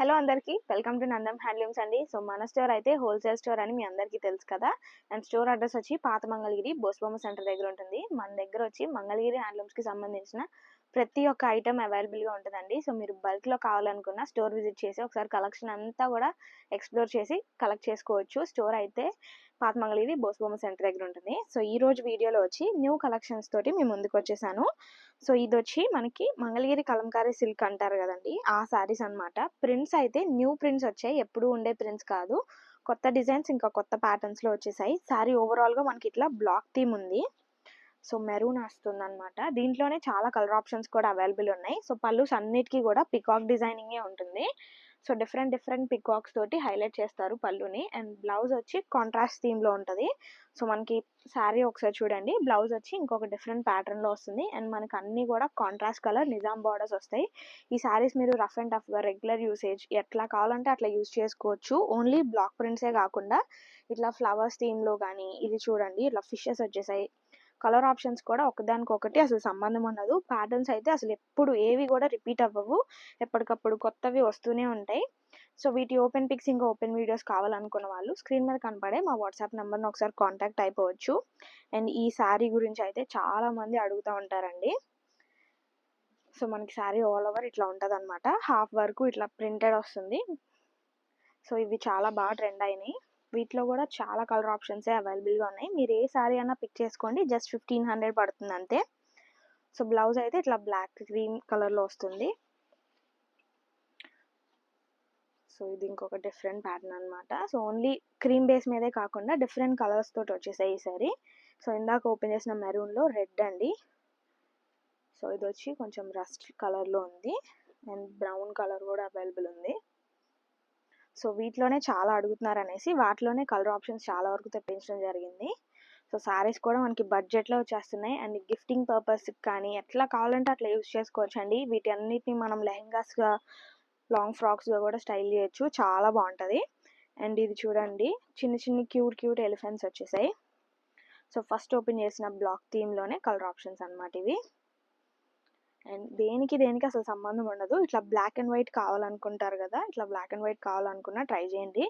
Hello అందరికీ welcome to Nandam handlooms అండి. So మన స్టోర్ అయితే హోల్సేల్ స్టోర్ అని మీ అందరికీ తెలుసు కదా. అండ్ స్టోర్ అడ్రస్ వచ్చి పాత మంగళగిరి బోస్బొమ్మ సెంటర్ దగ్గర ఉంటుంది. మన దగ్గర వచ్చి మంగళగిరి హ్యాండ్లూమ్స్కి సంబంధించిన ప్రతి ఒక్క ఐటమ్ అవైలబుల్గా ఉంటుందండి. సో మీరు బల్క్లో కావాలనుకున్న స్టోర్ విజిట్ చేసి ఒకసారి కలెక్షన్ అంతా కూడా ఎక్స్ప్లోర్ చేసి కలెక్ట్ చేసుకోవచ్చు. స్టోర్ అయితే పాత మంగళగిరి బోస్బొమ్మ సెంటర్ దగ్గర ఉంటుంది. సో ఈ రోజు వీడియోలో వచ్చి న్యూ కలెక్షన్స్ తోటి మేము ముందుకు వచ్చేసాను. సో ఇది వచ్చి మనకి మంగళగిరి కలంకారీ సిల్క్ అంటారు కదండి, ఆ శారీస్ అన్నమాట. ప్రింట్స్ అయితే న్యూ ప్రింట్స్ వచ్చాయి, ఎప్పుడు ఉండే ప్రింట్స్ కాదు, కొత్త డిజైన్స్ ఇంకా కొత్త ప్యాటర్న్స్ లో వచ్చేసాయి. శారీ ఓవరాల్ గా మనకి ఇట్లా బ్లాక్ థీమ్ ఉంది. సో మెరూన్ వస్తుంది అనమాట. దీంట్లోనే చాలా కలర్ ఆప్షన్స్ కూడా అవైలబుల్ ఉన్నాయి. సో పళ్ళుస్ అన్నిటికీ కూడా పికాక్ డిజైనింగే ఉంటుంది. సో డిఫరెంట్ డిఫరెంట్ పికాక్స్ తోటి హైలైట్ చేస్తారు పళ్ళుని. అండ్ బ్లౌజ్ వచ్చి కాంట్రాస్ట్ థీమ్ లో ఉంటుంది. సో మనకి శారీ ఒకసారి చూడండి, బ్లౌజ్ వచ్చి ఇంకొక డిఫరెంట్ ప్యాటర్న్ లో వస్తుంది. అండ్ మనకి అన్ని కూడా కాంట్రాస్ట్ కలర్ నిజాం బార్డర్స్ వస్తాయి. ఈ శారీస్ మీరు రఫ్ అండ్ టఫ్ గా రెగ్యులర్ యూసేజ్ ఎట్లా కావాలంటే అట్లా యూజ్ చేసుకోవచ్చు. ఓన్లీ బ్లాక్ ప్రింట్సే కాకుండా ఇట్లా ఫ్లవర్స్ థీమ్ లో కానీ, ఇది చూడండి ఇట్లా ఫిషెస్ వచ్చేసాయి. కలర్ ఆప్షన్స్ కూడా ఒకదానికొకటి అసలు సంబంధం ఉండదు. ప్యాటర్న్స్ అయితే అసలు ఎప్పుడు ఏవి కూడా రిపీట్ అవ్వవు, ఎప్పటికప్పుడు కొత్తవి వస్తూనే ఉంటాయి. సో వీటి ఓపెన్ పిక్స్ ఇంకా ఓపెన్ వీడియోస్ కావాలనుకున్న వాళ్ళు స్క్రీన్ మీద కనపడే మా వాట్సాప్ నెంబర్ని ఒకసారి కాంటాక్ట్ అయిపోవచ్చు. అండ్ ఈ శారీ గురించి అయితే చాలా మంది అడుగుతూ ఉంటారండి. సో మనకి శారీ ఆల్ ఓవర్ ఇట్లా ఉంటుంది అనమాట. హాఫ్ వరకు ఇట్లా ప్రింటెడ్ వస్తుంది. సో ఇవి చాలా బాగా ట్రెండ్ అయినాయి. వీటిలో కూడా చాలా కలర్ ఆప్షన్స్ అవైలబుల్గా ఉన్నాయి. మీరు ఏ శారీ అయినా పిక్ చేసుకోండి, జస్ట్ 1500 పడుతుంది అంతే. సో బ్లౌజ్ అయితే ఇట్లా బ్లాక్ క్రీమ్ కలర్లో వస్తుంది. సో ఇది ఇంకొక డిఫరెంట్ ప్యాటర్న్ అనమాట. సో ఓన్లీ క్రీమ్ బేస్ మీదే కాకుండా డిఫరెంట్ కలర్స్ తోటి వచ్చేసాయి ఈ సారీ. సో ఇందాక ఓపెన్ చేసిన మెరూన్లో రెడ్ అండి. సో ఇది వచ్చి కొంచెం రస్ట్ కలర్లో ఉంది. అండ్ బ్రౌన్ కలర్ కూడా అవైలబుల్ ఉంది. సో వీటిలోనే చాలా అడుగుతున్నారు అనేసి వాటిలోనే కలర్ ఆప్షన్స్ చాలా వరకు తెప్పించడం జరిగింది. సో శారీస్ కూడా మనకి బడ్జెట్లో వచ్చేస్తున్నాయి. అండ్ గిఫ్టింగ్ పర్పస్కి కానీ ఎట్లా కావాలంటే అట్లా యూజ్ చేసుకోవచ్చు అండి. వీటి అన్నిటిని మనం లెహెంగాస్గా, లాంగ్ ఫ్రాక్స్గా కూడా స్టైల్ చేయొచ్చు, చాలా బాగుంటుంది. అండ్ ఇది చూడండి, చిన్న చిన్న క్యూట్ క్యూట్ ఎలిఫెంట్స్ వచ్చేసాయి. సో ఫస్ట్ ఓపెన్ చేసిన బ్లాక్ థీమ్లోనే కలర్ ఆప్షన్స్ అనమాట ఇవి. అండ్ దేనికి అసలు సంబంధం ఉండదు. ఇట్లా బ్లాక్ అండ్ వైట్ కావాలనుకుంటారు కదా, ఇట్లా బ్లాక్ అండ్ వైట్ కావాలనుకున్నా ట్రై చేయండి.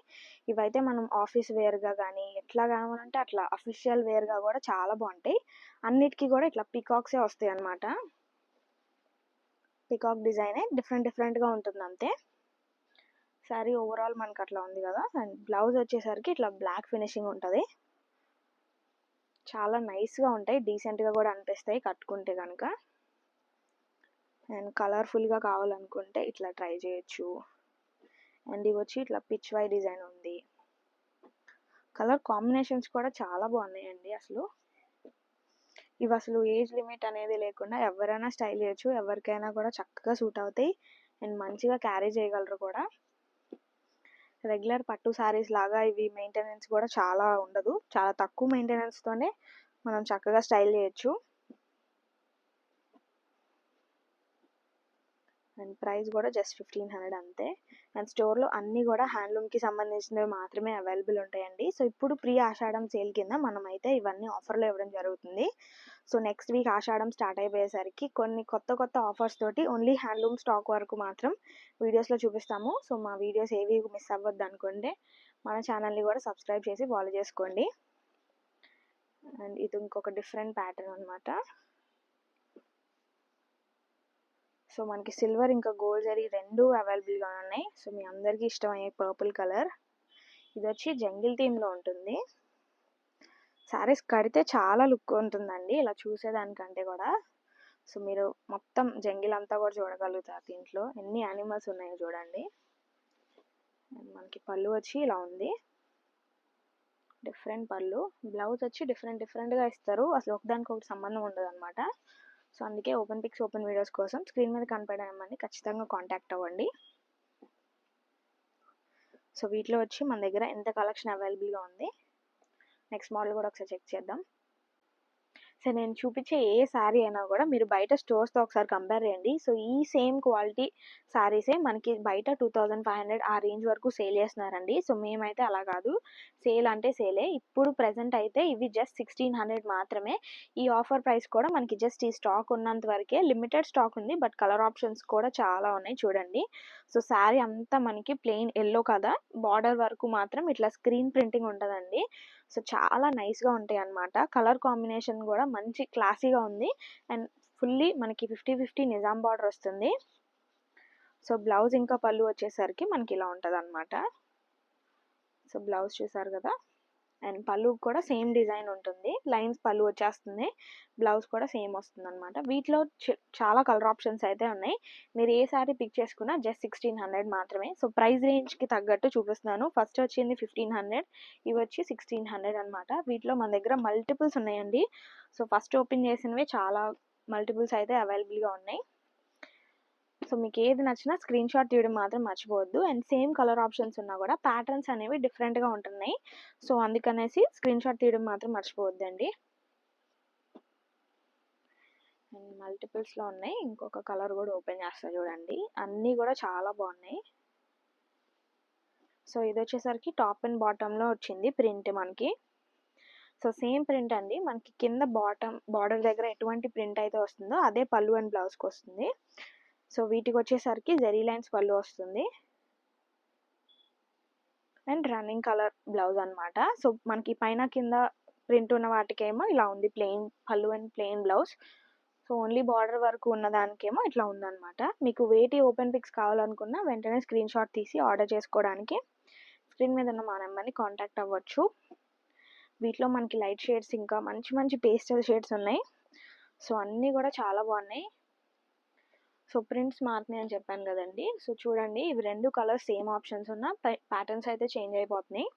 ఇవైతే మనం ఆఫీస్ వేర్గా కానీ ఎట్లా కావాలంటే అట్లా అఫీషియల్ వేర్గా కూడా చాలా బాగుంటాయి. అన్నిటికీ కూడా ఇట్లా పికాక్సే వస్తాయి అనమాట. పికాక్ డిజైనే డిఫరెంట్గా ఉంటుంది అంతే. శారీ ఓవరాల్ మనకు అట్లా ఉంది కదా. అండ్ బ్లౌజ్ వచ్చేసరికి ఇట్లా బ్లాక్ ఫినిషింగ్ ఉంటుంది. చాలా నైస్గా ఉంటాయి, డీసెంట్గా కూడా అనిపిస్తాయి కట్టుకుంటే కనుక. అండ్ కలర్ఫుల్గా కావాలనుకుంటే ఇట్లా ట్రై చేయొచ్చు. అండ్ ఇవి వచ్చి ఇట్లా పిచ్ వై డిజైన్ ఉంది. కలర్ కాంబినేషన్స్ కూడా చాలా బాగున్నాయండి. ఇవి అసలు ఏజ్ లిమిట్ అనేది లేకుండా ఎవరైనా స్టైల్ చేయొచ్చు, ఎవరికైనా కూడా చక్కగా సూట్ అవుతాయి. అండ్ మంచిగా క్యారీ చేయగలరు కూడా. రెగ్యులర్ పట్టు శారీస్ లాగా ఇవి మెయింటెనెన్స్ కూడా చాలా ఉండదు, చాలా తక్కువ మెయింటెనెన్స్తోనే మనం చక్కగా స్టైల్ చేయొచ్చు. అండ్ ప్రైస్ కూడా జస్ట్ 1500 అంతే. అండ్ స్టోర్లో అన్నీ కూడా హ్యాండ్లూమ్కి సంబంధించినవి మాత్రమే అవైలబుల్ ఉంటాయండి. సో ఇప్పుడు ప్రీ ఆషాఢం సేల్ కింద మనం అయితే ఇవన్నీ ఆఫర్లో ఇవ్వడం జరుగుతుంది. సో నెక్స్ట్ వీక్ ఆషాఢం స్టార్ట్ అయిపోయేసరికి కొన్ని కొత్త ఆఫర్స్ తోటి ఓన్లీ హ్యాండ్లూమ్ స్టాక్ వరకు మాత్రం వీడియోస్లో చూపిస్తాము. సో మా వీడియోస్ ఏవి మిస్ అవ్వద్దు అనుకుంటే మన ఛానల్ని కూడా సబ్స్క్రైబ్ చేసి ఫాలో చేసుకోండి. అండ్ ఇది ఇంకొక డిఫరెంట్ ప్యాటర్న్ అనమాట. సో మనకి సిల్వర్ ఇంకా గోల్డ్ జరీ రెండు అవైలబుల్గా ఉన్నాయి. సో మీ అందరికీ ఇష్టమయ్యే పర్పుల్ కలర్. ఇది వచ్చి జంగిల్ థీమ్లో ఉంటుంది. శారీస్ కడితే చాలా లుక్ ఉంటుందండి ఇలా చూసేదానికంటే కూడా. సో మీరు మొత్తం జంగిల్ అంతా కూడా చూడగలుగుతారు. దీంట్లో ఎన్ని యానిమల్స్ ఉన్నాయో చూడండి. మనకి పళ్ళు వచ్చి ఇలా ఉంది, డిఫరెంట్ పళ్ళు. బ్లౌజ్ వచ్చి డిఫరెంట్గా ఇస్తారు, అసలు ఒకదానికొకటి సంబంధం ఉండదు అనమాట. సో అందుకే ఓపెన్ పిక్స్ ఓపెన్ వీడియోస్ కోసం స్క్రీన్ మీద కనపడే నెంబర్ని ఖచ్చితంగా కాంటాక్ట్ అవ్వండి. సో వీటిలో వచ్చి మన దగ్గర ఎంత కలెక్షన్ అవైలబుల్గా ఉంది. నెక్స్ట్ మోడల్ కూడా ఒకసారి చెక్ చేద్దాం. సో నేను చూపించే ఏ శారీ అయినా కూడా మీరు బయట స్టోర్స్తో ఒకసారి కంపేర్ చేయండి. సో ఈ సేమ్ క్వాలిటీ శారీసే మనకి బయట 2500 ఆ రేంజ్ వరకు సేల్ చేస్తున్నారండి. సో మేమైతే అలా కాదు, సేల్ అంటే సేలే. ఇప్పుడు ప్రెసెంట్ అయితే ఇవి జస్ట్ 1600 మాత్రమే. ఈ ఆఫర్ ప్రైస్ కూడా మనకి జస్ట్ ఈ స్టాక్ ఉన్నంత వరకే, లిమిటెడ్ స్టాక్ ఉంది, బట్ కలర్ ఆప్షన్స్ కూడా చాలా ఉన్నాయి చూడండి. సో శారీ అంతా మనకి ప్లెయిన్ ఎల్లో కదా, బార్డర్ వరకు మాత్రం ఇట్లా స్క్రీన్ ప్రింటింగ్ ఉంటుందండి. సో చాలా నైస్గా ఉంటాయి అన్నమాట. కలర్ కాంబినేషన్ కూడా మంచి క్లాసీగా ఉంది. అండ్ ఫుల్లీ మనకి 50-50 నిజాం బార్డర్ వస్తుంది. సో బ్లౌజ్ ఇంకా పళ్ళు వచ్చేసరికి మనకి ఇలా ఉంటుంది అనమాట. సో బ్లౌజ్ చూసారు కదా, అండ్ పళ్ళు కూడా సేమ్ డిజైన్ ఉంటుంది, లైన్స్ పళ్ళు వచ్చేస్తుంది, బ్లౌజ్ కూడా సేమ్ వస్తుంది అనమాట. వీటిలో చాలా కలర్ ఆప్షన్స్ అయితే ఉన్నాయి. మీరు ఏ సారీ పిక్ చేసుకున్నా జస్ట్ 1600 మాత్రమే. సో ప్రైస్ రేంజ్కి తగ్గట్టు చూపిస్తున్నాను. ఫస్ట్ వచ్చింది 1500, ఇవి వచ్చి 1600 అనమాట. వీటిలో మన దగ్గర మల్టిపుల్స్ ఉన్నాయండి. సో ఫస్ట్ ఓపెన్ చేసినవే చాలా మల్టిపుల్స్ అయితే అవైలబుల్గా ఉన్నాయి. సో మీకు ఏది నచ్చినా స్క్రీన్ షాట్ తీయడం మాత్రం మర్చిపోవద్దు. అండ్ సేమ్ కలర్ ఆప్షన్స్ ఉన్నా కూడా ప్యాటర్న్స్ అనేవి డిఫరెంట్గా ఉంటున్నాయి. సో అందుకనేసి స్క్రీన్ షాట్ తీయడం మాత్రం మర్చిపోవద్దండి. అండ్ మల్టిపుల్స్లో ఉన్నాయి. ఇంకొక కలర్ కూడా ఓపెన్ చేస్తా చూడండి, అన్నీ కూడా చాలా బాగున్నాయి. సో ఇది వచ్చేసరికి టాప్ అండ్ బాటంలో వచ్చింది ప్రింట్ మనకి. సో సేమ్ ప్రింట్ అండి, మనకి కింద బార్డర్ దగ్గర ఎటువంటి ప్రింట్ అయితే వస్తుందో అదే పళ్ళు అండ్ బ్లౌజ్కి వస్తుంది. సో వీటికి వచ్చేసరికి జెరీ లైన్స్ పళ్ళు వస్తుంది అండ్ రన్నింగ్ కలర్ బ్లౌజ్ అనమాట. సో మనకి పైన కింద ప్రింట్ ఉన్న వాటికేమో ఇలా ఉంది ప్లెయిన్ పళ్ళు and plain blouse. So only border వరకు ఉన్న దానికేమో ఇట్లా ఉందన్నమాట. మీకు వేటి ఓపెన్ పిక్స్ కావాలనుకున్నా వెంటనే స్క్రీన్ షాట్ తీసి ఆర్డర్ చేసుకోవడానికి స్క్రీన్ మీద ఉన్న మా నెంబర్ని కాంటాక్ట్ అవ్వచ్చు. వీటిలో మనకి లైట్ షేడ్స్ ఇంకా మంచి మంచి పేస్టల్ షేడ్స్ ఉన్నాయి. సో అన్నీ కూడా చాలా బాగున్నాయి. సో ప్రింట్స్ మారుతున్నాయి అని చెప్పాను కదండి. సో చూడండి, ఇవి రెండు కలర్స్ సేమ్ ఆప్షన్స్ ఉన్న ప్యాటర్న్స్ అయితే చేంజ్ అయిపోతున్నాయి.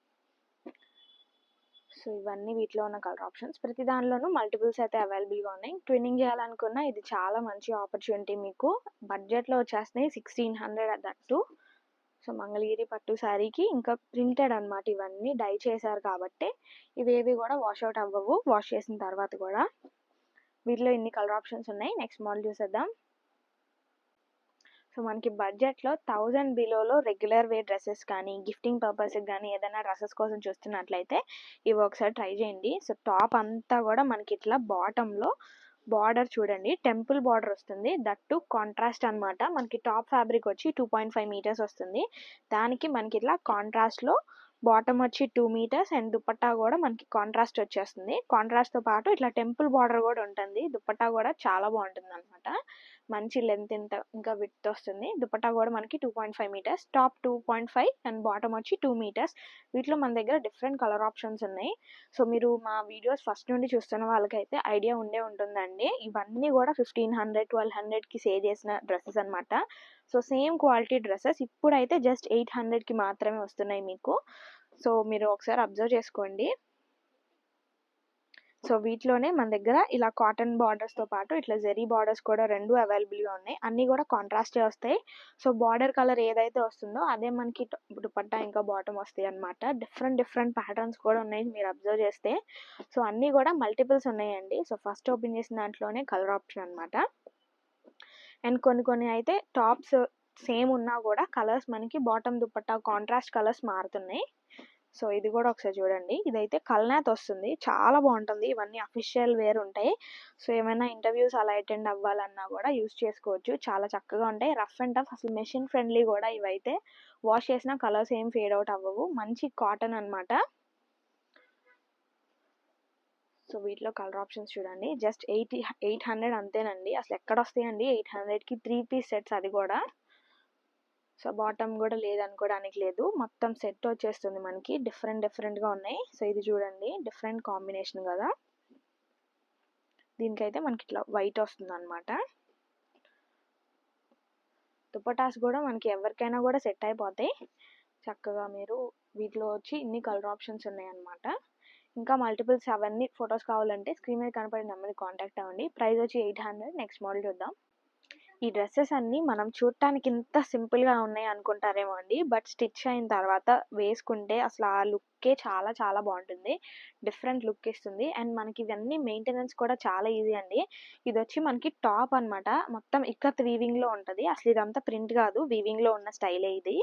సో ఇవన్నీ వీటిలో ఉన్న కలర్ ఆప్షన్స్. ప్రతి దానిలోనూ మల్టిపుల్స్ అయితే అవైలబుల్గా ఉన్నాయి. ట్విన్నింగ్ చేయాలనుకున్నా ఇది చాలా మంచి ఆపర్చునిటీ. మీకు బడ్జెట్లో వచ్చేస్తున్నాయి 1600 దట్టు. సో మంగళగిరి పట్టు శారీకి ఇంకా ప్రింటెడ్ అనమాట, ఇవన్నీ డై చేశారు కాబట్టి ఇవేవి కూడా వాష్ అవుట్ అవ్వవు వాష్ చేసిన తర్వాత కూడా. వీటిలో ఇన్ని కలర్ ఆప్షన్స్ ఉన్నాయి. నెక్స్ట్ మోడల్ చూసేద్దాం. సో మనకి బడ్జెట్లో 1000 బిలోలో రెగ్యులర్ వేర్ డ్రెస్సెస్ కానీ గిఫ్టింగ్ పర్పస్కి కానీ ఏదైనా డ్రెస్సెస్ కోసం చూస్తున్నట్లయితే ఇవి ఒకసారి ట్రై చేయండి. సో టాప్ అంతా కూడా మనకి ఇట్లా బాటంలో బార్డర్ చూడండి, టెంపుల్ బార్డర్ వస్తుంది, దట్టు కాంట్రాస్ట్ అనమాట. మనకి టాప్ ఫ్యాబ్రిక్ వచ్చి 2.5 మీటర్స్ వస్తుంది, దానికి మనకి ఇట్లా కాంట్రాస్ట్లో బాటమ్ వచ్చి 2 మీటర్స్ అండ్ దుపట్టా కూడా మనకి కాంట్రాస్ట్ వచ్చేస్తుంది. కాంట్రాస్ట్తో పాటు ఇట్లా టెంపుల్ బార్డర్ కూడా ఉంటుంది. దుపట్టా కూడా చాలా బాగుంటుంది అనమాట, మంచి లెంత్ ఇంకా విడ్త్ వస్తుంది. దుపట్టా కూడా మనకి 2.5 మీటర్స్, టాప్ 2.5 అండ్ బాటమ్ వచ్చి 2 మీటర్స్. వీటిలో మన దగ్గర డిఫరెంట్ కలర్ ఆప్షన్స్ ఉన్నాయి. సో మీరు మా వీడియోస్ ఫస్ట్ నుండి చూస్తున్న వాళ్ళకైతే ఐడియా ఉంటుందండి. ఇవన్నీ కూడా 1500-1200కి సేల్ చేసిన డ్రెస్సెస్ అనమాట. సో సేమ్ క్వాలిటీ డ్రెస్సెస్ ఇప్పుడైతే జస్ట్ 800కి మాత్రమే వస్తున్నాయి మీకు. సో మీరు ఒకసారి అబ్జర్వ్ చేసుకోండి. సో వీటిలోనే మన దగ్గర ఇలా కాటన్ బార్డర్స్తో పాటు ఇట్లా జెరీ బార్డర్స్ కూడా రెండు అవైలబుల్గా ఉన్నాయి. అన్నీ కూడా కాంట్రాస్టే వస్తాయి. సో బార్డర్ కలర్ ఏదైతే వస్తుందో అదే మనకి దుపట్టా ఇంకా బాటమ్ వస్తాయి అనమాట. డిఫరెంట్ ప్యాటర్న్స్ కూడా ఉన్నాయి మీరు అబ్జర్వ్ చేస్తే. సో అన్నీ కూడా మల్టిపుల్స్ ఉన్నాయండి. సో ఫస్ట్ ఓపెన్ చేసిన దాంట్లోనే కలర్ ఆప్షన్ అనమాట. అండ్ కొన్ని అయితే టాప్స్ సేమ్ ఉన్నా కూడా కలర్స్ మనకి బాటమ్ దుపట్టా కాంట్రాస్ట్ కలర్స్ మారుతున్నాయి. సో ఇది కూడా ఒకసారి చూడండి, ఇదైతే కల్నాథ్ వస్తుంది, చాలా బాగుంటుంది. ఇవన్నీ అఫీషియల్ వేర్ ఉంటాయి. సో ఏమైనా ఇంటర్వ్యూస్ అలా అటెండ్ అవ్వాలన్నా కూడా యూస్ చేసుకోవచ్చు, చాలా చక్కగా ఉంటాయి. రఫ్ అండ్ టఫ్, అసలు మెషిన్ ఫ్రెండ్లీ కూడా. ఇవైతే వాష్ చేసిన కలర్స్ ఏం ఫేడ్ అవుట్ అవ్వవు, మంచి కాటన్ అనమాట. సో వీటిలో కలర్ ఆప్షన్స్ చూడండి, జస్ట్ 800 అంతేనండి. అసలు ఎక్కడ వస్తాయండి 800కి 3 పీస్ సెట్స్, అది కూడా. సో బాటమ్ కూడా లేదనుకోవడానికి లేదు, మొత్తం సెట్ వచ్చేస్తుంది మనకి. డిఫరెంట్గా ఉన్నాయి. సో ఇది చూడండి, డిఫరెంట్ కాంబినేషన్ కదా. దీనికైతే మనకి ఇట్లా వైట్ వస్తుంది అనమాట. దుపటాస్ కూడా మనకి ఎవరికైనా కూడా సెట్ అయిపోతాయి చక్కగా. మీరు వీటిలో వచ్చి ఇన్ని కలర్ ఆప్షన్స్ ఉన్నాయన్నమాట. ఇంకా మల్టిపుల్స్ అవన్నీ ఫొటోస్ కావాలంటే స్క్రీన్ మీద కనపడే నెంబర్ని కాంటాక్ట్ అవ్వండి. ప్రైస్ వచ్చి 800. నెక్స్ట్ మోడల్ చూద్దాం. ఈ డ్రెసెస్ అన్నీ మనం చూడటానికి ఇంత సింపుల్‌గా ఉన్నాయి అనుకుంటారేమో అండి. బట్ స్టిచ్ అయిన తర్వాత వేసుకుంటే అసలు ఆ లుక్కే చాలా చాలా బావుంటుంది. డిఫరెంట్ లుక్ ఇస్తుంది. అండ్ మనకి ఇవన్నీ మెయింటెనెన్స్ కూడా చాలా ఈజీ అండి. ఇదొచ్చి మనకి టాప్ అనమాట. మొత్తం ఇక్కత్ వీవింగ్‌లో ఉంటది. అసలు ఇదంతా ప్రింట్ కాదు. వీవింగ్‌లో ఉన్న స్టైలే ఇది.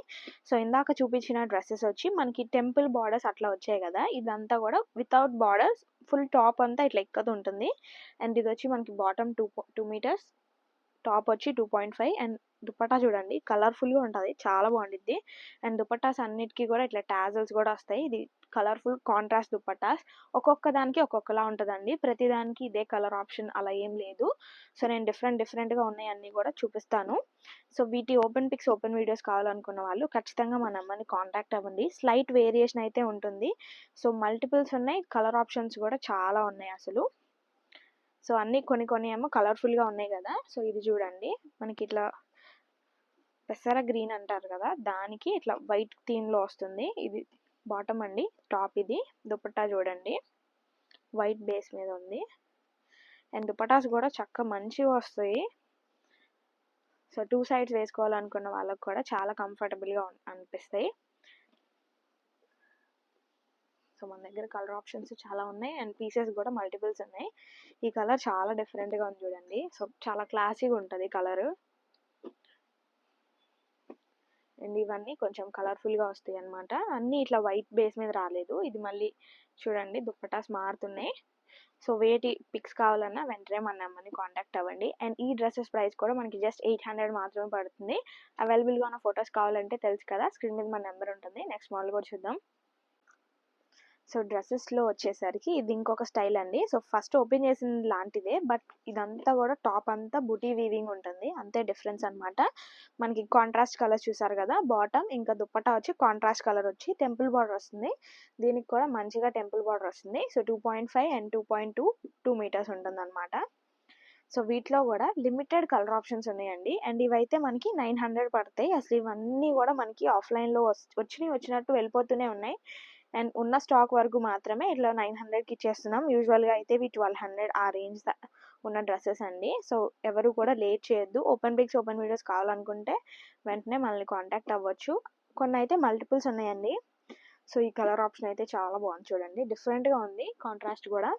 సో, ఇందాక చూపించిన డ్రెసెస్ వచ్చి మనకి టెంపుల్ బార్డర్స్ అట్లా వచ్చాయి కదా! ఇదంతా కూడా వితౌట్ బార్డర్స్ ఫుల్ టాప్ అంతా ఇట్లా ఇక్కత్ ఉంటుంది. అండ్ ఇదొచ్చి మనకి బాటమ్ 2 మీటర్స్, టాప్ వచ్చి 2.5 అండ్ దుపట్టా చూడండి కలర్‌ఫుల్‌గా ఉంటది. చాలా బావుండిద్ది. అండ్ దుపట్టాస్ అన్నిటికి కూడా ఇట్లా టాజల్స్ కూడా వస్తాయి. ఇది కలర్‌ఫుల్ కాంట్రాస్ట్ దుపట్టాస్. ఒక్కొక్క దానికి ఒక్కొక్కలా ఉంటదండి. ప్రతి దానికి ఇదే కలర్ ఆప్షన్ అలా ఏం లేదు. సో, నేను డిఫరెంట్‌గా ఉన్నాయి అన్నీ కూడా చూపిస్తాను. సో, వీటి ఓపెన్ పిక్స్, ఓపెన్ వీడియోస్ కావాలనుకున్న వాళ్ళు ఖచ్చితంగా మా నంబర్‌ని కాంటాక్ట్ అవ్వండి. స్లైట్ వేరియేషన్ అయితే ఉంటుంది. సో, మల్టిపుల్స్ ఉన్నాయి. కలర్ ఆప్షన్స్ కూడా చాలా ఉన్నాయి అసలు. సో, అన్నీ కొన్ని ఏమో కలర్‌ఫుల్‌గా ఉన్నాయి గదా! సో, ఇది చూడండి. మనకి ఇట్లా పెసర గ్రీన్ అంటారు కదా! దానికి ఇట్లా వైట్ థీమ్‌లో వస్తుంది. ఇది బాటమ్ అండి. టాప్ ఇది. దుపట్టా చూడండి. వైట్ బేస్ మీద ఉంది. అండ్ దుపట్టాస్ కూడా మంచివి వస్తాయి. సో, 2 సైడ్స్ వేసుకోవాలనుకున్న వాళ్ళకి కూడా చాలా కంఫర్టబుల్‌గా అనిపిస్తాయి. సో, మన దగ్గర కలర్ ఆప్షన్స్ చాలా ఉన్నాయి. అండ్ పీసెస్ కూడా మల్టిపుల్స్ ఉన్నాయి. ఈ కలర్ చాలా డిఫరెంట్‌గా ఉంది చూడండి. సో, చాలా క్లాసీగా ఉంటది కలరు. అండ్ ఇవన్నీ కొంచెం కలర్‌ఫుల్‌గా వస్తాయన్నమాట. అన్నీ ఇట్లా వైట్ బేస్ మీద రాలేదు. ఇది మళ్ళీ చూడండి దుపట్టాస్ మారుతున్నాయి. సో, వేటి పిక్స్ కావాలన్నా వెంటనే మన నెంబర్‌ని కాంటాక్ట్ అవ్వండి. అండ్ ఈ డ్రెసెస్ ప్రైస్ కూడా మనకి జస్ట్ 800 మాత్రమే పడుతుంది. అవైలబుల్‌గా ఉన్న ఫోటోస్ కావాలంటే తెలుసు కదా! స్క్రీన్ మీద మన నెంబర్ ఉంటుంది. నెక్స్ట్ మోడల్ కూడా చూద్దాం. సో, డ్రెసెస్‌లో వచ్చేసరికి ఇది ఇంకొక స్టైల్ అండి. సో, ఫస్ట్ ఓపెన్ చేసింది లాంటిదే. బట్ ఇదంతా కూడా టాప్ అంతా బుటీ వీవింగ్ ఉంటుంది. అంతే డిఫరెన్స్ అనమాట. మనకి కాంట్రాస్ట్ కలర్స్ చూసారు కదా! బాటమ్ ఇంకా దుపట్టా వచ్చి కాంట్రాస్ట్ కలర్ వచ్చి టెంపుల్ బార్డర్ వస్తుంది. దీనికి కూడా మంచిగా టెంపుల్ బార్డర్ వస్తుంది. సో, 2.5 అండ్ 2.2 2 మీటర్స్ ఉంటుందన్నమాట. సో, వీటిలో కూడా లిమిటెడ్ కలర్ ఆప్షన్స్ ఉన్నాయండి. అండ్ ఇవైతే మనకి 900 పడతాయి. అసలు ఇవన్నీ కూడా మనకి ఆఫ్‌లైన్‌లో వచ్చినట్టు వెళ్ళిపోతూనే ఉన్నాయి. అండ్ ఉన్న స్టాక్ వరకు మాత్రమే ఇట్లా 900కి ఇచ్చేస్తున్నాం. యూజువల్‌గా అయితే ఇవి 1200 ఆ రేంజ్ ఉన్న డ్రెసెస్ అండి. సో, ఎవరు కూడా లేట్ చేయొద్దు. ఓపెన్ పిక్స్, ఓపెన్ వీడియోస్ కావాలనుకుంటే వెంటనే మనల్ని కాంటాక్ట్ అవ్వచ్చు. కొన్నైతే మల్టిపుల్స్ ఉన్నాయండి. సో, ఈ కలర్ ఆప్షన్ అయితే చాలా బాగుంది చూడండి. డిఫరెంట్‌గా ఉంది కాంట్రాస్ట్ కూడా.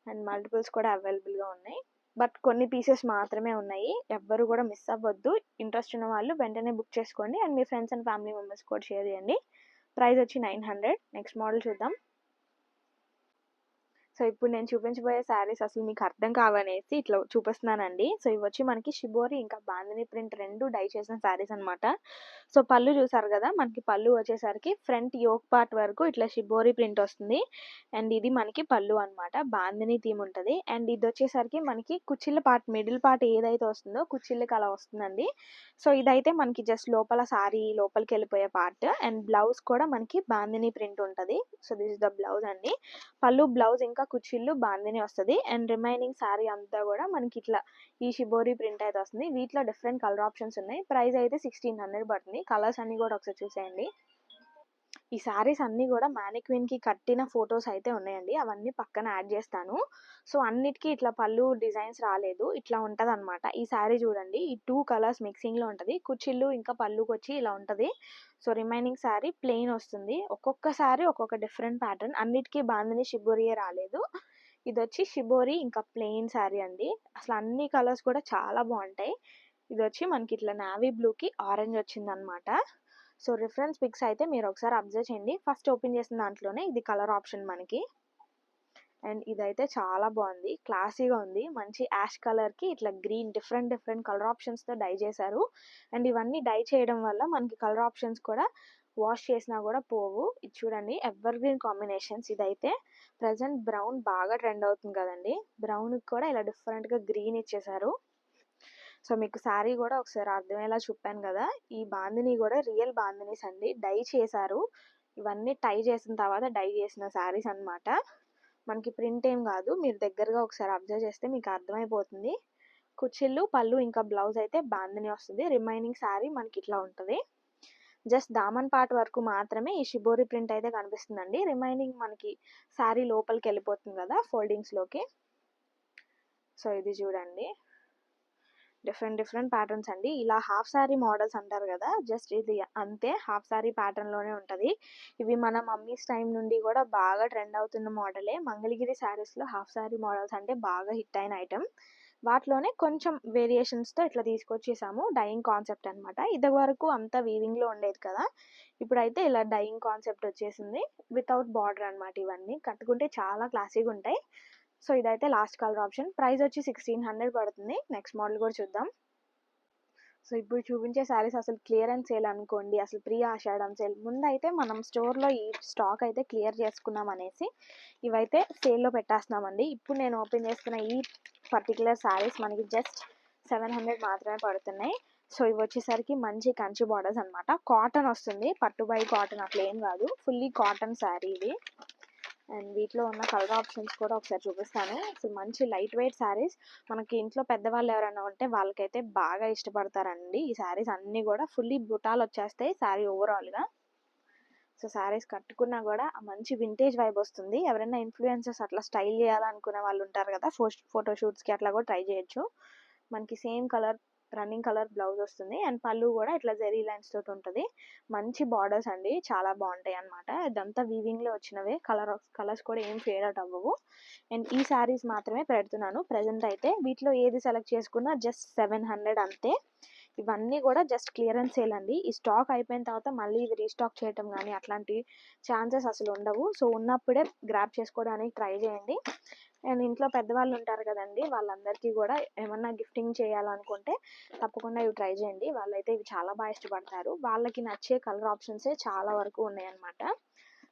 అండ్ మల్టిపుల్స్ కూడా అవైలబుల్‌గా ఉన్నాయి. బట్ కొన్ని పీసెస్ మాత్రమే ఉన్నాయి. ఎవ్వరు కూడా మిస్ అవ్వద్దు. ఇంట్రెస్ట్ ఉన్న వాళ్ళు వెంటనే బుక్ చేసుకోండి. And me friends and family members కూడా షేర్ చేయండి. ప్రైస్ వచ్చి 900. నెక్స్ట్ మోడల్ చూద్దాం. సో, ఇప్పుడు నేను చూపించబోయే శారీస్ అసలు మీకు అర్థం కావనేసి ఇట్లా చూపిస్తున్నానండి. సో, ఇవొచ్చి మనకి షిబోరి ఇంకా బాందిని ప్రింట్ 2 డై చేసిన శారీస్ అనమాట. సో, పళ్ళు చూసారు కదా! మనకి పళ్ళు వచ్చేసరికి ఫ్రంట్ యోక్ పార్ట్ వరకు ఇట్లా షిబోరి ప్రింట్ వస్తుంది. అండ్ ఇది మనకి పళ్ళు అనమాట. బాందిని థీమ్ ఉంటది. అండ్ ఇదొచ్చేసరికి మనకి కుచ్చిళ్ళ పార్ట్ మిడిల్ పార్ట్ ఏదైతే వస్తుందో కుచ్చిళ్ళకి అలా వస్తుందండి. సో, ఇదైతే మనకి జస్ట్ లోపల సారీ లోపలికెళ్ళిపోయే పార్ట్. అండ్ బ్లౌజ్ కూడా మనకి బాందిని ప్రింట్ ఉంటది. So, this is the blouse అండి. పళ్ళు, బ్లౌజ్ ఇంకా కుచ్చిళ్ళు బాందిని వస్తది. అండ్ రిమైనింగ్ సారీ అంతా కూడా మనకి ఇట్లా ఈ షిబోరి ప్రింట్ అయితే వస్తుంది. వీటిలో డిఫరెంట్ కలర్ ఆప్షన్స్ ఉన్నాయి. ప్రైస్ అయితే 1600 పడుతుంది. కలర్స్ అన్ని కూడా ఒకసారి చూసేయండి. ఈ సారీస్ అన్నీ కూడా మ్యానిక్విన్‌కి కట్టిన ఫోటోస్ అయితే ఉన్నాయండి. అవన్నీ పక్కన యాడ్ చేస్తాను. సో, అన్నిటికి ఇట్లా పళ్ళు డిజైన్స్ రాలేదు. ఇట్లా ఉంటదనమాట. ఈ సారీ చూడండి. ఈ 2 కలర్స్ మిక్సింగ్‌లో ఉంటది. కుచ్చిళ్ళు ఇంకా పళ్ళుకొచ్చి ఇలా ఉంటది. సో, రిమైనింగ్ సారీ ప్లెయిన్ వస్తుంది. ఒక్కొక్క సారీ ఒక్కొక్క డిఫరెంట్ ప్యాటర్న్. అన్నిటికి బాందిని షిబోరియే రాలేదు. ఇదొచ్చి షిబోరి ఇంకా ప్లెయిన్ సారీ అండి. అసలు అన్ని కలర్స్ కూడా చాలా బావుంటాయి. ఇదొచ్చి మనకి ఇట్లా నావీ బ్లూకి ఆరెంజ్ వచ్చిందనమాట. సో, రిఫరెన్స్ పిక్స్ అయితే మీరు ఒకసారి అబ్జర్వ్ చేయండి. ఫస్ట్ ఓపెన్ చేసిన దాంట్లోనే ఇది కలర్ ఆప్షన్ మనకి. అండ్ ఇదైతే చాలా బాగుంది. క్లాసీగా ఉంది. మంచి యాష్ కలర్‌కి ఇట్లా గ్రీన్ డిఫరెంట్ కలర్ ఆప్షన్స్‌తో డై చేశారు. అండ్ ఇవన్నీ డై చేయడం వల్ల మనకి కలర్ ఆప్షన్స్ కూడా వాష్ చేసినా కూడా పోవు. ఇది చూడండి ఎవర్ గ్రీన్ కాంబినేషన్స్ ఇదైతే. ప్రెజెంట్ బ్రౌన్ బాగా ట్రెండ్ అవుతుంది కదండీ! బ్రౌన్‌కి కూడా ఇలా డిఫరెంట్‌గా గ్రీన్ ఇచ్చేశారు. సో, మీకు శారీ కూడా ఒకసారి అర్థమయ్యేలా చెప్పాను కదా! ఈ బాందిని కూడా రియల్ బాందినీస్ అండి. డై చేశారు. ఇవన్నీ టై చేసిన తర్వాత డై చేసిన శారీస్ అనమాట. మనకి ప్రింట్ ఏం కాదు. మీరు దగ్గరగా ఒకసారి అబ్జర్వ్ చేస్తే మీకు అర్థమైపోతుంది. కుచ్చిళ్ళు, పళ్ళు ఇంకా బ్లౌజ్ అయితే బాందిని వస్తుంది. రిమైనింగ్ శారీ మనకి ఇట్లా ఉంటది. జస్ట్ దామన్ పార్ట్ వరకు మాత్రమే ఈ షిబోరి ప్రింట్ అయితే కనిపిస్తుందండి. రిమైనింగ్ మనకి శారీ లోపలికి వెళ్ళిపోతుంది కదా ఫోల్డింగ్స్‌లోకి. సో, ఇది చూడండి. డిఫరెంట్ ప్యాటర్న్స్ అండి. ఇలా హాఫ్ సారీ మోడల్స్ అంటారు కదా, జస్ట్ ఇది అంతే, హాఫ్ సారీ ప్యాటర్న్లోనే ఉంటుంది. ఇవి మన మమ్మీస్ టైం నుండి కూడా బాగా ట్రెండ్ అవుతున్న మోడలే. మంగళగిరి శారీస్లో హాఫ్ సారీ మోడల్స్ అంటే బాగా హిట్ అయిన ఐటమ్. వాటిలోనే కొంచెం వేరియేషన్స్తో ఇట్లా తీసుకొచ్చేసాము. డైయింగ్ కాన్సెప్ట్ అనమాట. ఇది వరకు అంతా వీవింగ్లో ఉండేది కదా, ఇప్పుడైతే ఇలా డైయింగ్ కాన్సెప్ట్ వచ్చేసింది. వితౌట్ బార్డర్ అనమాట. ఇవన్నీ కట్టుకుంటే చాలా క్లాసీగా ఉంటాయి. సో ఇదైతే లాస్ట్ కలర్ ఆప్షన్. ప్రైస్ వచ్చి 1600 పడుతుంది. నెక్స్ట్ మోడల్ కూడా చూద్దాం. సో ఇప్పుడు చూపించే శారీస్ అసలు క్లియరెన్స్ సేల్ అనుకోండి, అసలు ప్రీ ఆషాఢం సేల్. ముందైతే మనం స్టోర్లో ఈ స్టాక్ అయితే క్లియర్ చేసుకున్నాం అనేసి ఇవైతే సేల్లో పెట్టేస్తున్నామండి. ఇప్పుడు నేను ఓపెన్ చేసుకున్న ఈ పర్టికులర్ శారీస్ మనకి జస్ట్ 700 మాత్రమే పడుతున్నాయి. సో ఇవి వచ్చేసరికి మంచి కంచి బార్డర్స్ అనమాట. కాటన్ వస్తుంది, పట్టు బై కాటన్ అట్లా ఏం కాదు, ఫుల్లీ కాటన్ శారీ ఇది. అండ్ వీటిలో ఉన్న కలర్ ఆప్షన్స్ కూడా ఒకసారి చూపిస్తాను. సో మంచి లైట్ వెయిట్ శారీస్. మనకి ఇంట్లో పెద్దవాళ్ళు ఎవరైనా ఉంటే వాళ్ళకైతే బాగా ఇష్టపడతారండి. ఈ శారీస్ అన్నీ కూడా ఫుల్లీ బుటాలు వచ్చేస్తాయి శారీ ఓవరాల్గా. సో శారీస్ కట్టుకున్నా కూడా మంచి వింటేజ్ వైబ్ వస్తుంది. ఎవరైనా ఇన్ఫ్లుయెన్సర్స్ అట్లా స్టైల్ చేయాలనుకునే వాళ్ళు ఉంటారు కదా, ఫోటోషూట్స్కి అట్లా కూడా ట్రై చేయొచ్చు. మనకి same colour running colour blouse వస్తుంది. అండ్ పళ్ళు కూడా ఇట్లా జెరీ లైన్స్ తోటి ఉంటుంది. మంచి బార్డర్స్ అండి, చాలా బాగుంటాయి అనమాట. ఇదంతా వీవింగ్లో వచ్చినవే. కలర్స్ కూడా ఏం ఫేడ్ అవుట్ అవ్వవు. అండ్ ఈ శారీస్ మాత్రమే పెడుతున్నాను ప్రజెంట్ అయితే. వీటిలో ఏది సెలెక్ట్ చేసుకున్నా జస్ట్ 700 అంతే. ఇవన్నీ కూడా జస్ట్ క్లియరెన్స్ సేల్ అండి. ఈ స్టాక్ అయిపోయిన తర్వాత మళ్ళీ ఇది రీస్టాక్ చేయటం కానీ అట్లాంటి ఛాన్సెస్ అసలు ఉండవు. సో ఉన్నప్పుడే గ్రాప్ చేసుకోవడానికి ట్రై చేయండి. అండ్ ఇంట్లో పెద్దవాళ్ళు ఉంటారు కదండి, వాళ్ళందరికీ కూడా ఏమన్నా గిఫ్టింగ్ చేయాలనుకుంటే తప్పకుండా ఇవి ట్రై చేయండి. వాళ్ళైతే ఇవి చాలా బాగా ఇష్టపడతారు. వాళ్ళకి నచ్చే కలర్ ఆప్షన్సే చాలా వరకు ఉన్నాయన్నమాట.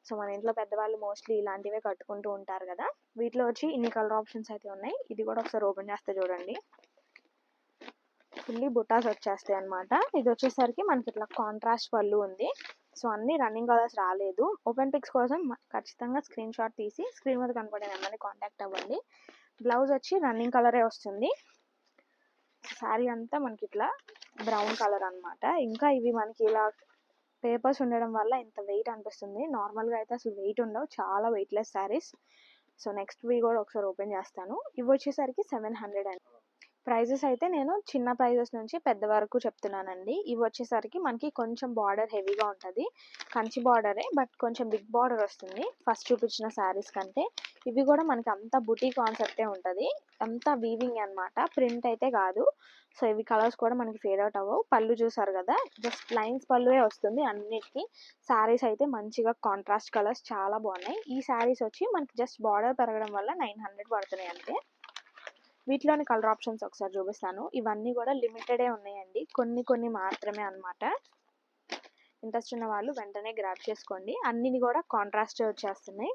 సో మన ఇంట్లో పెద్దవాళ్ళు మోస్ట్లీ ఇలాంటివే కట్టుకుంటూ ఉంటారు కదా. వీటిలో వచ్చి ఇన్ని కలర్ ఆప్షన్స్ అయితే ఉన్నాయి. ఇది కూడా ఒకసారి ఓపెన్ చేస్తే చూడండి. ఫుల్లీ బుటాస్ వచ్చేస్తాయి అనమాట. ఇది వచ్చేసరికి మనకి ఇట్లా కాంట్రాస్ట్ పళ్ళు ఉంది. సో అన్ని రన్నింగ్ కలర్స్ రాలేదు. ఓపెన్ పిక్స్ కోసం ఖచ్చితంగా స్క్రీన్ షాట్ తీసి స్క్రీన్ మీద కనపడే నెంబర్ని కాంటాక్ట్ అవ్వండి. బ్లౌజ్ వచ్చి రన్నింగ్ కలరే వస్తుంది. శారీ అంతా మనకి ఇట్లా బ్రౌన్ కలర్ అనమాట. ఇంకా ఇవి మనకి ఇలా పేపర్స్ ఉండడం వల్ల ఇంత వెయిట్ అనిపిస్తుంది. నార్మల్గా అయితే అసలు వెయిట్ ఉండవు, చాలా weightless saris. So next we కూడా ఒకసారి ఓపెన్ చేస్తాను. ఇవి వచ్చేసరికి 700 అండి. ప్రైజెస్ అయితే నేను చిన్న ప్రైజెస్ నుంచి పెద్ద వరకు చెప్తున్నానండి. ఇవి వచ్చేసరికి మనకి కొంచెం బార్డర్ హెవీగా ఉంటుంది. కంచి బార్డరే, బట్ కొంచెం బిగ్ బార్డర్ వస్తుంది ఫస్ట్ చూపించిన శారీస్ కంటే. ఇవి కూడా మనకి అంతా బుటీ కాన్సెప్టే ఉంటుంది, అంతా వీవింగ్ అనమాట, ప్రింట్ అయితే కాదు. సో ఇవి కలర్స్ కూడా మనకి ఫేడ్ అవుట్ అవ్వవు. పళ్ళు చూసారు కదా, జస్ట్ లైన్స్ పళ్ళువే వస్తుంది అన్నిటికీ. శారీస్ అయితే మంచిగా కాంట్రాస్ట్ కలర్స్ చాలా బాగున్నాయి. ఈ శారీస్ వచ్చి మనకి జస్ట్ బార్డర్ పెరగడం వల్ల 900 పడుతున్నాయి అంతే. వీటిలోని కలర్ ఆప్షన్స్ ఒకసారి చూపిస్తాను. ఇవన్నీ కూడా లిమిటెడే ఉన్నాయండి, కొన్ని మాత్రమే అనమాట. ఇంట్రెస్ట్ ఉన్న వాళ్ళు వెంటనే గ్రాబ్ చేసుకోండి. అన్ని కూడా కాంట్రాస్టే వచ్చేస్తున్నాయి.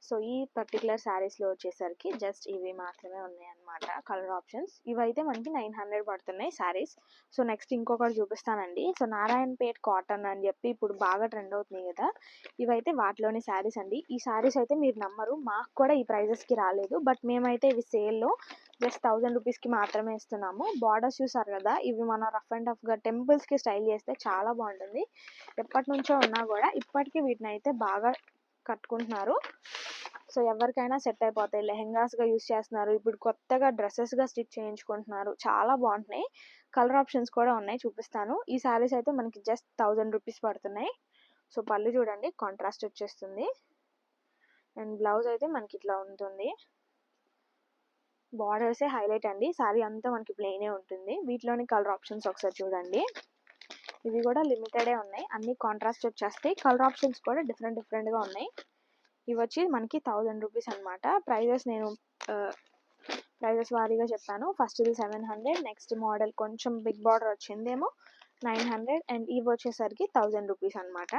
సో ఈ పర్టికులర్ శారీస్లో వచ్చేసరికి జస్ట్ ఇవి మాత్రమే ఉన్నాయి అనమాట కలర్ ఆప్షన్స్. ఇవైతే మనకి 900 పడుతున్నాయి శారీస్. సో నెక్స్ట్ ఇంకొకటి చూపిస్తానండి. సో నారాయణపేట్ కాటన్ అని చెప్పి ఇప్పుడు బాగా ట్రెండ్ అవుతున్నాయి కదా, ఇవైతే వాటిలోని శారీస్ అండి. ఈ శారీస్ అయితే మీరు నమ్మరు, మాకు కూడా ఈ ప్రైజెస్కి రాలేదు. బట్ మేమైతే ఇవి సేల్లో జస్ట్ 1000 రూపీస్కి మాత్రమే ఇస్తున్నాము. బార్డర్స్ చూసారు కదా, ఇవి మన రఫ్ అండ్ టఫ్గా టెంపుల్స్కి స్టైల్ చేస్తే చాలా బాగుంటుంది. ఎప్పటి నుంచో ఉన్నా కూడా ఇప్పటికీ వీటిని అయితే బాగా కట్టుకుంటున్నారు. సో ఎవరికైనా సెట్ అయిపోతాయి. లెహెంగాస్గా యూస్ చేస్తున్నారు, ఇప్పుడు కొత్తగా డ్రెస్సెస్గా స్టిచ్ చేయించుకుంటున్నారు, చాలా బాగుంటున్నాయి. కలర్ ఆప్షన్స్ కూడా ఉన్నాయి, చూపిస్తాను. ఈ శారీస్ అయితే మనకి జస్ట్ 1000 రూపీస్ పడుతున్నాయి. సో పళ్ళు చూడండి, కాంట్రాస్ట్ వచ్చేస్తుంది. అండ్ బ్లౌజ్ అయితే మనకి ఇట్లా ఉంటుంది. బార్డర్సే హైలైట్ అండి, శారీ అంతా మనకి ప్లెయినే ఉంటుంది. వీటిలోని కలర్ ఆప్షన్స్ ఒకసారి చూడండి. ఇవి కూడా లిమిటెడే ఉన్నాయి, అన్ని కాంట్రాస్ట్ వచ్చేస్తాయి. కలర్ ఆప్షన్స్ కూడా డిఫరెంట్గా ఉన్నాయి. ఇవి వచ్చి మనకి 1000 రూపీస్ అనమాట. నేను ప్రైజెస్ వారీగా చెప్పాను. ఫస్ట్ది 700, నెక్స్ట్ మోడల్ కొంచెం బిగ్ బార్డర్ వచ్చిందేమో 900, అండ్ ఇవి వచ్చేసరికి 1000 రూపీస్ అనమాట.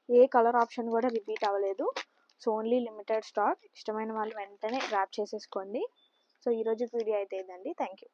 ఏ కలర్ ఆప్షన్ కూడా రిపీట్ అవ్వలేదు. So only limited stock. ఇష్టమైన వాళ్ళు వెంటనే గ్రాబ్ చేసేసుకోండి. సో ఈరోజు వీడియో అయితే ఇదండి. Thank you.